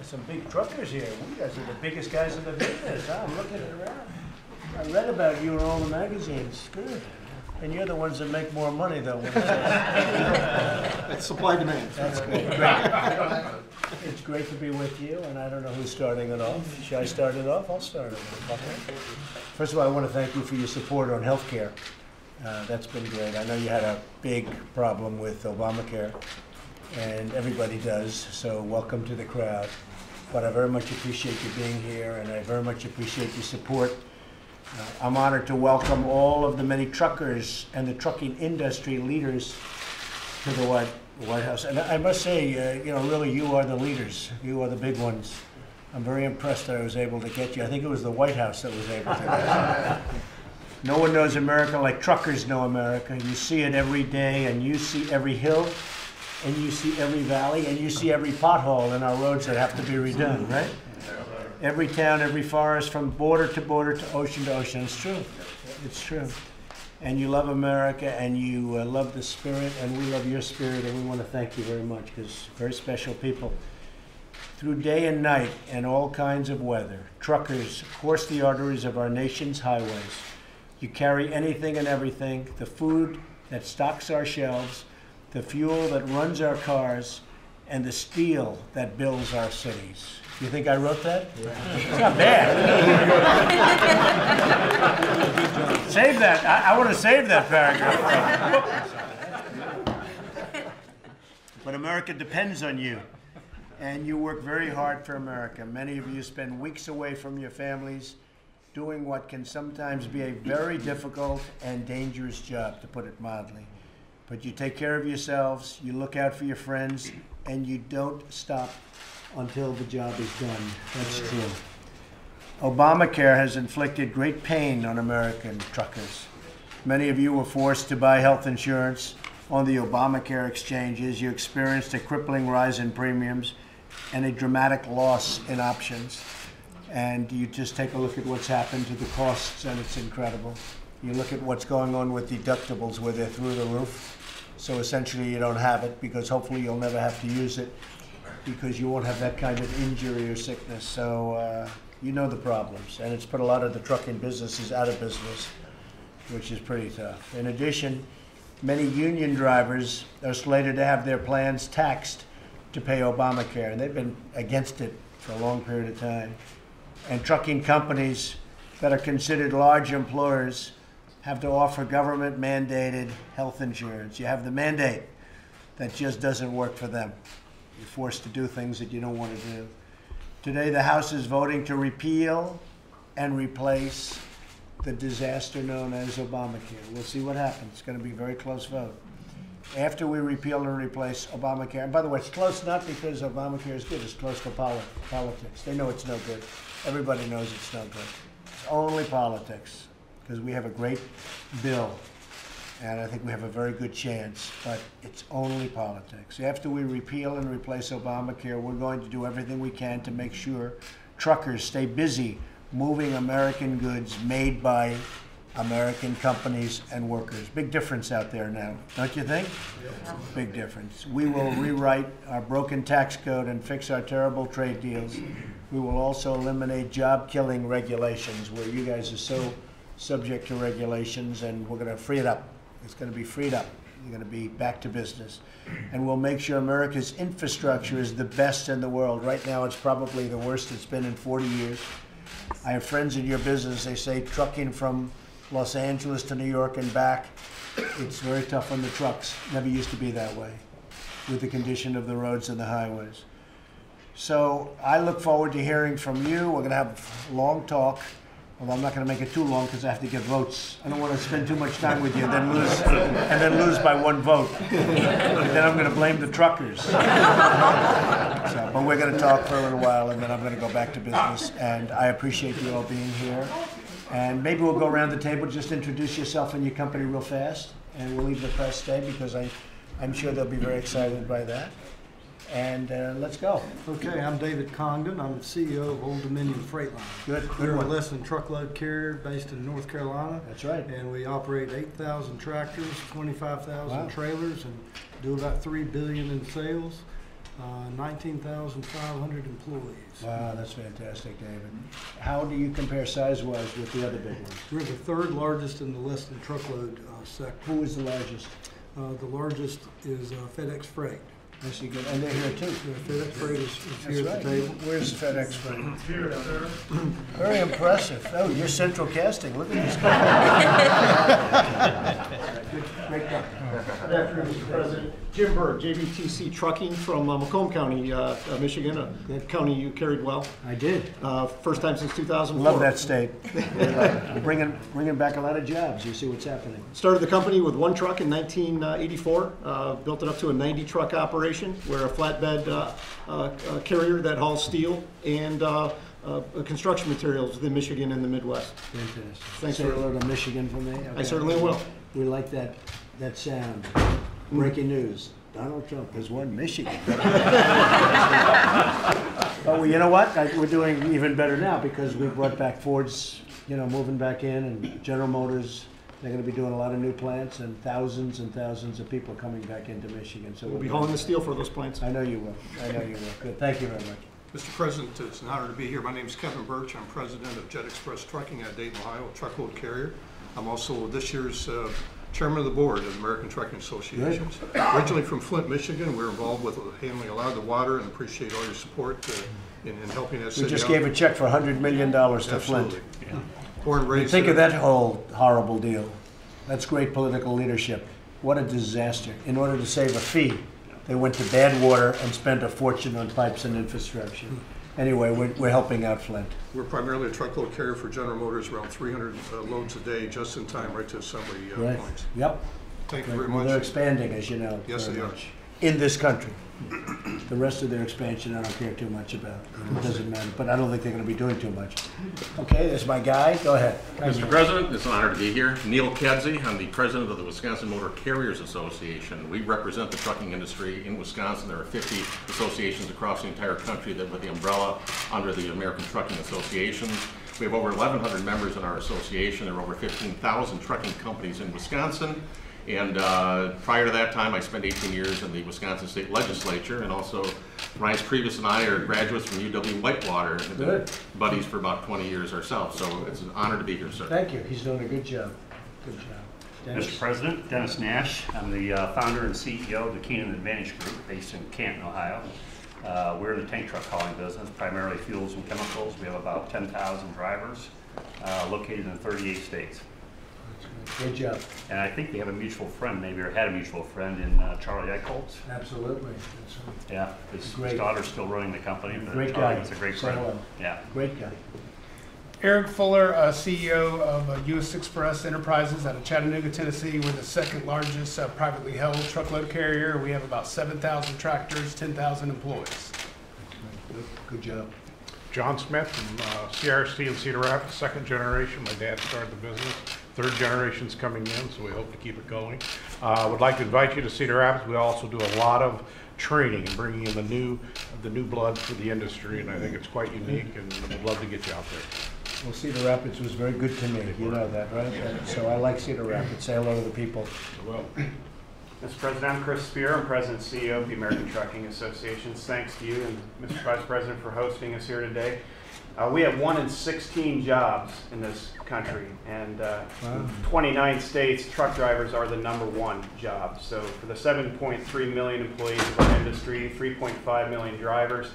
Some big truckers here. You guys are the biggest guys in the business. I'm looking around. I read about you in all the magazines. Good. And you're the ones that make more money, though. It's supply demand. That's great. It's great to be with you, and I don't know who's starting it off. Should I start it off? I'll start it off. Okay. First of all, I want to thank you for your support on health care. That's been great. I know you had a big problem with Obamacare, and everybody does, so welcome to the crowd. But I very much appreciate you being here, and I very much appreciate your support. I'm honored to welcome all of the many truckers and the trucking industry leaders to the White House. And I must say, really, you are the leaders. You are the big ones. I'm very impressed that I was able to get you. I think it was the White House that was able to get you. No one knows America like truckers know America. You see it every day, and you see every hill, and you see every valley, and you see every pothole in our roads that have to be redone, right? Every town, every forest, from border to ocean. It's true. It's true. And you love America, and you love the spirit, and we love your spirit, and we want to thank you very much, because very special people. Through day and night and all kinds of weather, truckers course the arteries of our nation's highways. You carry anything and everything, the food that stocks our shelves, the fuel that runs our cars, and the steel that builds our cities. You think I wrote that? Yeah. It's not bad. Save that. I want to save that paragraph. But America depends on you. And you work very hard for America. Many of you spend weeks away from your families doing what can sometimes be a very difficult and dangerous job, to put it mildly. But you take care of yourselves, you look out for your friends, and you don't stop until the job is done. That's true. Obamacare has inflicted great pain on American truckers. Many of you were forced to buy health insurance on the Obamacare exchanges. You experienced a crippling rise in premiums and a dramatic loss in options. And you just take a look at what's happened to the costs, and it's incredible. You look at what's going on with deductibles, where they're through the roof. So essentially you don't have it, because hopefully you'll never have to use it, because you won't have that kind of injury or sickness. So you know the problems, and it's put a lot of the trucking businesses out of business, which is pretty tough. In addition, many union drivers are slated to have their plans taxed to pay Obamacare, and they've been against it for a long period of time. And trucking companies that are considered large employers have to offer government-mandated health insurance. You have the mandate that just doesn't work for them. You're forced to do things that you don't want to do. Today, the House is voting to repeal and replace the disaster known as Obamacare. We'll see what happens. It's going to be a very close vote. After we repeal and replace Obamacare, and by the way, it's close not because Obamacare is good, it's close for politics. They know it's no good. Everybody knows it's no good. It's only politics, because we have a great bill, and I think we have a very good chance, but it's only politics. After we repeal and replace Obamacare, we're going to do everything we can to make sure truckers stay busy moving American goods made by American companies and workers. Big difference out there now, don't you think? Yeah. Big difference. We will rewrite our broken tax code and fix our terrible trade deals. We will also eliminate job-killing regulations, where you guys are so subject to regulations, and we're going to free it up. It's going to be freed up. You're going to be back to business. And we'll make sure America's infrastructure is the best in the world. Right now, it's probably the worst it's been in 40 years. I have friends in your business. They say trucking from Los Angeles to New York and back, it's very tough on the trucks. Never used to be that way with the condition of the roads and the highways. So I look forward to hearing from you. We're going to have a long talk. Well, I'm not going to make it too long, because I have to get votes. I don't want to spend too much time with you and then lose by one vote. Then I'm going to blame the truckers. But we're going to talk for a little while, and then I'm going to go back to business. And I appreciate you all being here. And maybe we'll go around the table, just introduce yourself and your company real fast, and we'll leave the press stay, because I'm sure they'll be very excited by that. And let's go. Okay, I'm David Congdon. I'm the CEO of Old Dominion Freight Line. Good We're a one. less than truckload carrier based in North Carolina. That's right. And we operate 8,000 tractors, 25,000 Wow. trailers, and do about $3 billion in sales. 19,500 employees. Wow, that's fantastic, David. How do you compare size-wise with the other big ones? We're the third largest in the less than truckload sector. Who is the largest? The largest is FedEx Freight. I see good, and they're here too. FedEx Freight is That's here right. at the table. Where's FedEx Freight? Here, sir. Very impressive. Oh, you're central casting. Look at this guy. Great guy. Good afternoon, Mr. President. Jim Berg, JBTC Trucking from Macomb County, Michigan, a county you carried well. I did. First time since 2004. Love that state. We're bringing back a lot of jobs. You see what's happening. Started the company with one truck in 1984, built it up to a 90-truck operation. We're a flatbed carrier that hauls steel and construction materials within Michigan and the Midwest. Fantastic. Thanks Say for- hello to Michigan for me. Okay. I certainly will. We like that sound. Breaking news. Donald Trump has won Michigan. Oh, well, you know what? We're doing even better now because we brought back Ford's, moving back in, and General Motors. They're going to be doing a lot of new plants, and thousands of people coming back into Michigan. So We'll be hauling the steel for those plants. I know you will. I know you will. Good. Thank you very much. Mr. President, it's an honor to be here. My name is Kevin Birch. I'm president of Jet Express Trucking at Dayton, Ohio, a truckload carrier. I'm also this year's chairman of the board of the American Trucking Association. Originally from Flint, Michigan, we're involved with handling a lot of the water and appreciate all your support in helping us. We just gave a check for $100 million to Flint. Absolutely. Born and raised Think of there. that whole horrible deal. That's great political leadership. What a disaster. In order to save a fee, they went to bad water and spent a fortune on pipes and infrastructure. Anyway, we're helping out Flint. We're primarily a truckload carrier for General Motors, around 300 loads a day, just in time, right to assembly Right. points. Yep. Thank you very Well, they're much. expanding, as you know. Yes, very they are. much. In this country. The rest of their expansion, I don't care too much about. It doesn't matter. But I don't think they're going to be doing too much. Okay, there's my guy. Go ahead. Mr. President, it's an honor to be here. Neil Kedzie, I'm the president of the Wisconsin Motor Carriers Association. We represent the trucking industry in Wisconsin. There are 50 associations across the entire country that with the umbrella under the American Trucking Association. We have over 1,100 members in our association. There are over 15,000 trucking companies in Wisconsin. And prior to that time, I spent 18 years in the Wisconsin State Legislature, and also Ryan Previous and I are graduates from UW Whitewater, and have been Good. buddies for about 20 years ourselves. So it's an honor to be here, sir. Thank you. He's doing a good job. Good job. Dennis? Mr. President, Dennis Nash. I'm the founder and CEO of the Keenan Advantage Group based in Canton, Ohio. We're in the tank truck hauling business, primarily fuels and chemicals. We have about 10,000 drivers located in 38 states. Good job. And I think we have a mutual friend, maybe, or had a mutual friend in Charlie Eichholz. Absolutely. That's right. Yeah, his Great. daughter's still running the company, but Great Charlie guy. was a great Say friend. hello. Yeah. Great guy. Eric Fuller, CEO of U.S. Express Enterprises out of Chattanooga, Tennessee. We're the second largest privately held truckload carrier. We have about 7,000 tractors, 10,000 employees. Good job. John Smith from CRC in Cedar Rapids, second generation. My dad started the business. Third generation's coming in, so we hope to keep it going. Would like to invite you to Cedar Rapids. We also do a lot of training and bringing in the new blood for the industry, and I think it's quite unique, and would love to get you out there. Well, Cedar Rapids was very good to me. You know that, right? So I like Cedar Rapids. Say hello to the people. Well, Mr. President, I'm Chris Spear. I'm President and CEO of the American Trucking Association. Thanks to you and Mr. Vice President for hosting us here today. We have 1 in 16 jobs in this country, and 29 states, truck drivers are the #1 job. So for the 7.3 million employees of our industry, 3.5 million drivers,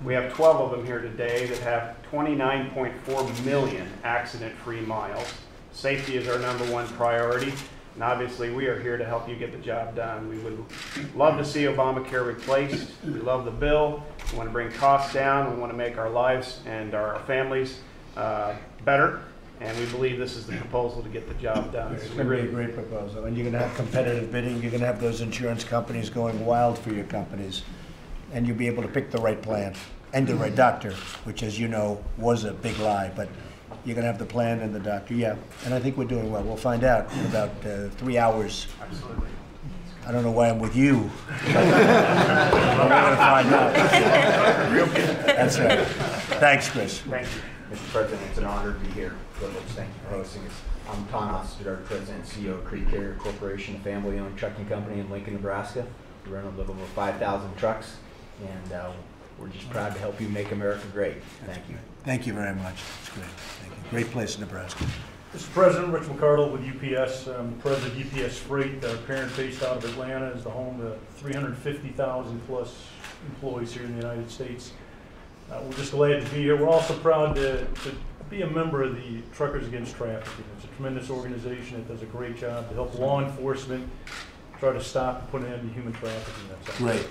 we have 12 of them here today that have 29.4 million accident-free miles. Safety is our #1 priority. And obviously, we are here to help you get the job done. We would love to see Obamacare replaced. We love the bill. We want to bring costs down. We want to make our lives and our families better. And we believe this is the proposal to get the job done. It's So going we to be a really, great proposal. And you're going to have competitive bidding. You're going to have those insurance companies going wild for your companies. And you'll be able to pick the right plan and the right doctor, which, as you know, was a big lie. But you're going to have the plan and the doctor. Yeah. And I think we're doing well. We'll find out in about 3 hours. absolutely. I don't know why I'm with you. But we're going to find out. That's right. Thanks, Chris. Thank you. Mr. President, it's an honor to be here. Privilege. Thank you for hosting us. I'm Tom Osterdahl, President and CEO of Creek Carrier Corporation, a family-owned trucking company in Lincoln, Nebraska. We run a little over 5,000 trucks. and we're just proud to help you make America great. Thank you. Thank you very much. It's great. Thank you. Great place in Nebraska. Mr. President, Rich McCardle with UPS. I'm president of UPS Freight. Our parent based out of Atlanta is the home to 350,000 plus employees here in the United States. We're just glad to be here. We're also proud to be a member of the Truckers Against Trafficking. It's a tremendous organization that does a great job to help law enforcement try to stop and put an end to human trafficking. That's Great.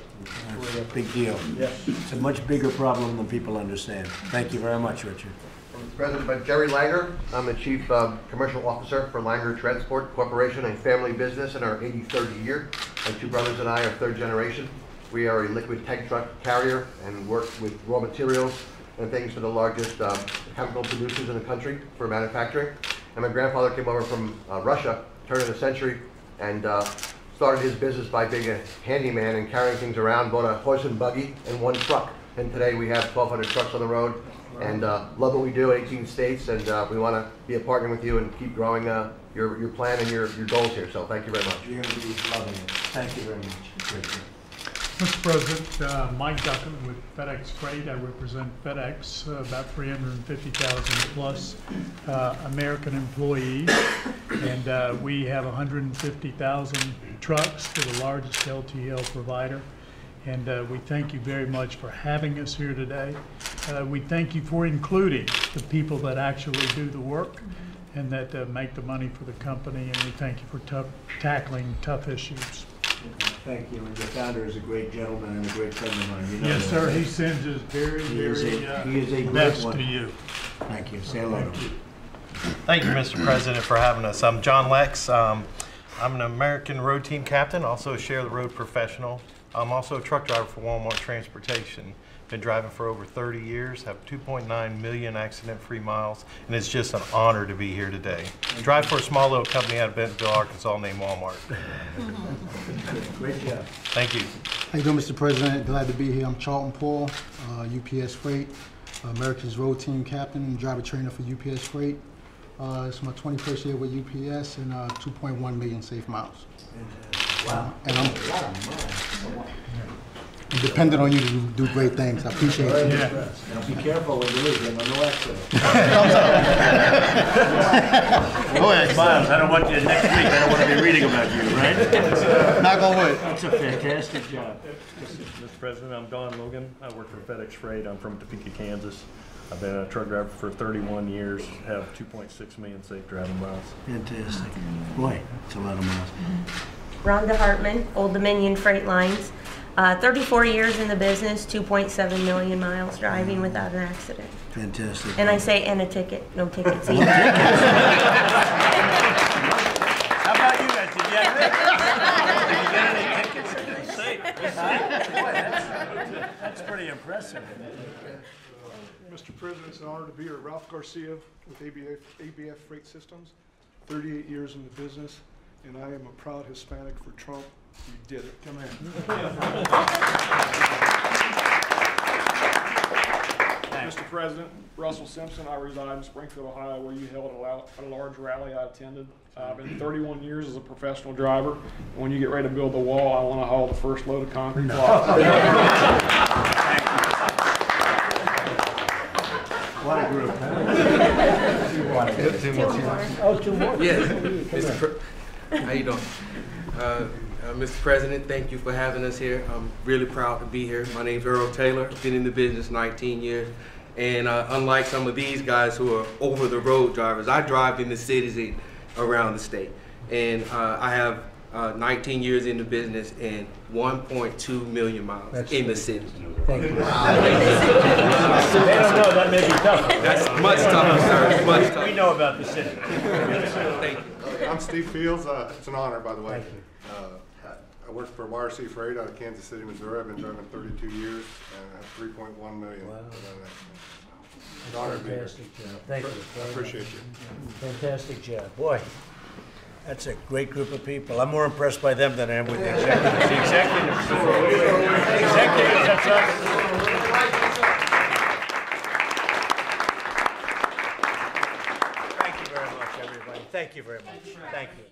That's a big deal. Yes. It's a much bigger problem than people understand. Thank you very much, Richard. President by Jerry Langer. I'm the Chief Commercial Officer for Langer Transport Corporation, a family business in our 83rd year. My two brothers and I are third generation. We are a liquid tank truck carrier and work with raw materials and things for the largest chemical producers in the country for manufacturing. And my grandfather came over from Russia, turn of the century, and started his business by being a handyman and carrying things around, bought a horse and buggy and one truck. And today we have 1,200 trucks on the road, and love what we do, 18 states, and we want to be a partner with you and keep growing your plan and your goals here. So thank you very much. You're going to be loving it. Thank you very much. Great. Mr. President, Mike Duckin with FedEx Freight. I represent FedEx, about 350,000 plus American employees, and we have 150,000 trucks for the largest LTL provider. And we thank you very much for having us here today. We thank you for including the people that actually do the work and that make the money for the company, and we thank you for tackling tough issues. Thank you. And your founder is a great gentleman and a great friend of mine. You know Yes, that, sir. right? He sends his very, He is a great best one. to you. Thank you. Say hello to him. Thank you, Mr. President, for having us. I'm John Lex. I'm an American road team captain, also a share the road professional. I'm also a truck driver for Walmart Transportation. Been driving for over 30 years, have 2.9 million accident-free miles, and it's just an honor to be here today. Drive for a small little company out of Bentonville, Arkansas named Walmart. Great job. Thank you. How you doing, Mr. President? Glad to be here. I'm Charlton Paul, UPS Freight, America's road team captain and driver trainer for UPS Freight. It's my 21st year with UPS and 2.1 million safe miles. Wow. And I'm dependent on you to do great things. I appreciate it. Yeah. Now be careful when you leave him. No accident. Miles, I don't want you next week. I don't want to be reading about you, right? Knock on wood. That's a fantastic job. Mr. President, I'm Don Logan. I work for FedEx Freight. I'm from Topeka, Kansas. I've been a truck driver for 31 years, have 2.6 million safe driving miles. Fantastic. Boy, it's a lot of miles. Rhonda Hartman, Old Dominion Freight Lines. 34 years in the business, 2.7 million miles driving without an accident. Fantastic. And I say, and a ticket, no tickets either. How about you guys? Did you get any tickets? Boy, that's pretty impressive. Mr. President, it's an honor to be here. Ralph Garcia with ABF Freight Systems, 38 years in the business, and I am a proud Hispanic for Trump. You did it. Come here. Mr. President, Russell Simpson, I reside in Springfield, Ohio, where you held a large rally I attended. I've been 31 years as a professional driver. When you get ready to build the wall, I want to haul the first load of concrete block. What a group, Two more. Oh, two more. Yes. How you doing? Mr. President, thank you for having us here. I'm really proud to be here. My name's Earl Taylor. Been in the business 19 years. And unlike some of these guys who are over-the-road drivers, I drive in the cities around the state. And I have 19 years in the business and 1.2 million miles in the city. Thank you. They don't know, that may be tough. That's much tougher, sir. Much tougher. We know about the city. Thank you. I'm Steve Fields. It's an honor, by the way. Thank you. I work for YRC Freight out of Kansas City, Missouri. I've been driving 32 years and I have 3.1 million. Wow. It's an honor to be here. Fantastic job. Thank you. I appreciate you. Fantastic job. Boy, that's a great group of people. I'm more impressed by them than I am with the executives. The executives. Executives, that's us. Thank you very much, everybody. Thank you very much. Thank you.